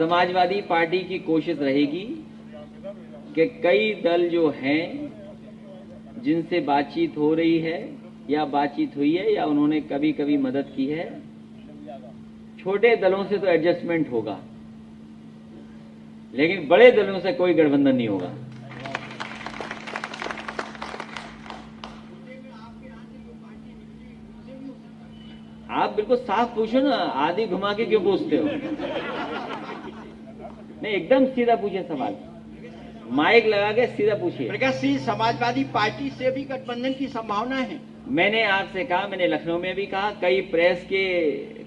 Samajwadi party की कोशिश रहेगी कि कई दल जो हैं जिनसे बातचीत हो रही है या बातचीत हुई है या उन्होंने कभी कभी मदद की है, छोटे दलों से तो एडजस्टमेंट होगा, लेकिन बड़े दलों से कोई गठबंधन नहीं होगा। आप बिल्कुल साफ पूछो ना, आधी घुमा के क्यों पूछते हो? नहीं, एकदम सीधा पूछिए सवाल, माइक लगा के सीधा पूछिए। प्रकाश सिंह, समाजवादी पार्टी से भी गठबंधन की संभावना है। मैंने आपसे कहा, मैंने लखनऊ में भी कहा, कई प्रेस के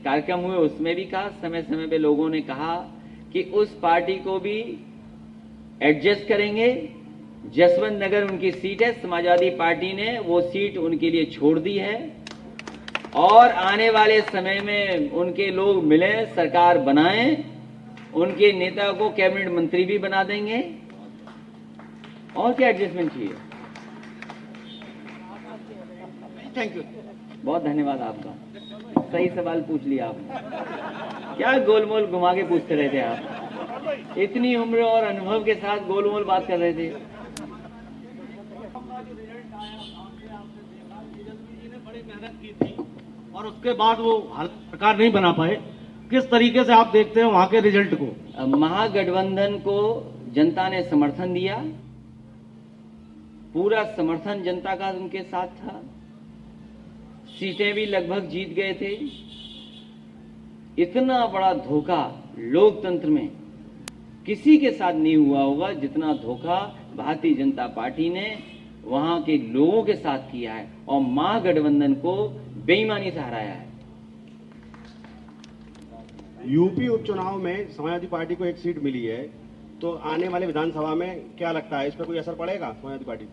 कार्यक्रम हुए उसमें भी कहा, समय समय पे लोगों ने कहा कि उस पार्टी को भी एडजस्ट करेंगे। जसवंत नगर उनकी सीट है, समाजवादी पार्टी ने वो सीट उनके लिए छोड़ दी है और आने वाले समय में उनके लोग मिलें, सरकार बनाएं, उनके नेता को कैबिनेट मंत्री भी बना देंगे। और क्या एडजस्टमेंट चाहिए? Thank you. बहुत धन्यवाद आपका, सही सवाल पूछ लिया आपने। क्या गोलमोल घुमा के पूछते रहे थे आप? इतनी उम्र और अनुभव के साथ गोलमोल बात कर रहे थे। बड़ी मेहनत की थी और उसके बाद वो सरकार नहीं बना पाए। किस तरीके से आप देखते हैं वहां के रिजल्ट को? महागठबंधन को जनता ने समर्थन दिया, पूरा समर्थन जनता का उनके साथ था, सीटें भी लगभग जीत गए थे। इतना बड़ा धोखा लोकतंत्र में किसी के साथ नहीं हुआ होगा जितना धोखा भारतीय जनता पार्टी ने वहां के लोगों के साथ किया है और महागठबंधन को बेईमानी से हराया है। यूपी उपचुनाव में समाजवादी पार्टी को एक सीट मिली है, तो आने वाले विधानसभा में क्या लगता है, इस पर कोई असर पड़ेगा? समाजवादी पार्टी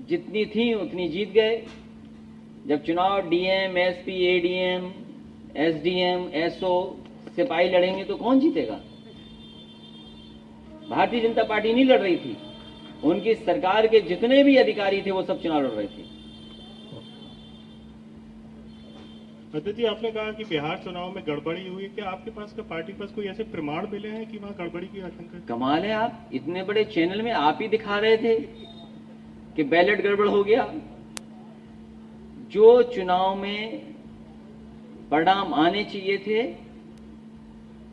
जितनी थी उतनी जीत गए। जब चुनाव DM, SP, ADM, SDM, SO सिपाही लड़ेंगे तो कौन जीतेगा? भारतीय जनता पार्टी नहीं लड़ रही थी, उनकी सरकार के जितने भी अधिकारी थे वो सब चुनाव लड़ रहे थे। अध्यक्ष जी, आपने कहा कि बिहार चुनाव में गड़बड़ी हुई, क्या आपके पास पार्टी पास कोई ऐसे प्रमाण मिले हैं कि वहां गड़बड़ी की आशंका है? कमाल है, आप इतने बड़े चैनल में आप ही दिखा रहे थे कि बैलेट गड़बड़ हो गया। जो चुनाव में परिणाम आने चाहिए थे,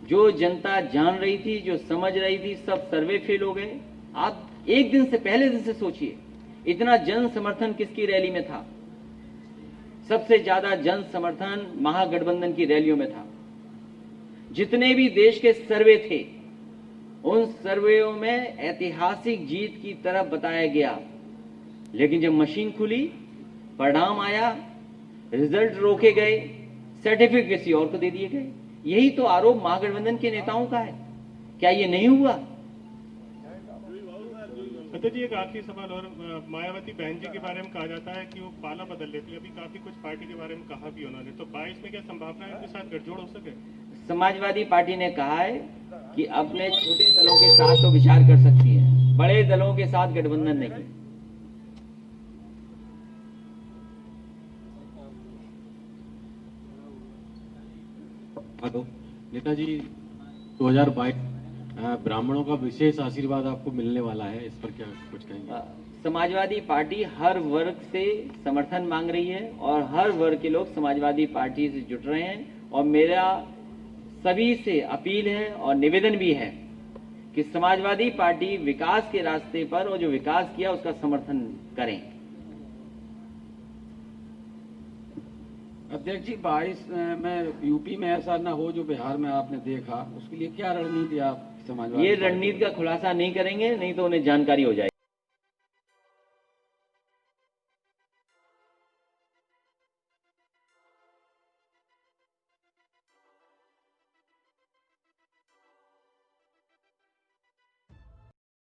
जो जनता जान रही थी, जो समझ रही थी, सब सर्वे फेल हो गए। आप एक दिन से, पहले दिन से सोचिए, इतना जन समर्थन किसकी रैली में था? सबसे ज्यादा जन समर्थन महागठबंधन की रैलियों में था। जितने भी देश के सर्वे थे, उन सर्वेयों में ऐतिहासिक जीत की तरफ बताया गया, लेकिन जब मशीन खुली, परिणाम आया, रिजल्ट रोके गए, सर्टिफिकेट किसी और को दे दिए गए। यही तो आरोप महागठबंधन के नेताओं का है। क्या ये नहीं हुआ? अध्यक्ष जी, एक आखिरी सवाल और, मायावती बहन जी के बारे में कहा जाता है कि वो पाला बदल लेती है, अभी काफी कुछ पार्टी के बारे में कहा भी उन्होंने, तो 22 में क्या संभावना है उनके साथ गठजोड़ हो सके? समाजवादी पार्टी ने कहा है कि अपने छोटे दलों के साथ तो विचार कर सकती है, बड़े दलों के साथ गठबंधन नहीं। हेलो नेताजी, 2022 ब्राह्मणों का विशेष आशीर्वाद आपको मिलने वाला है, इस पर क्या कुछ कहेंगे? समाजवादी पार्टी हर वर्ग से समर्थन मांग रही है और हर वर्ग के लोग समाजवादी पार्टी से जुट रहे हैं और मेरा सभी से अपील है और निवेदन भी है कि समाजवादी पार्टी विकास के रास्ते पर और जो विकास किया उसका समर्थन करें। अध्यक्ष जी, 22 में यूपी में ऐसा ना हो जो बिहार में आपने देखा, उसके लिए क्या रणनीति आप समाजवादी? ये रणनीति का खुलासा नहीं करेंगे, नहीं तो उन्हें जानकारी हो जाएगी।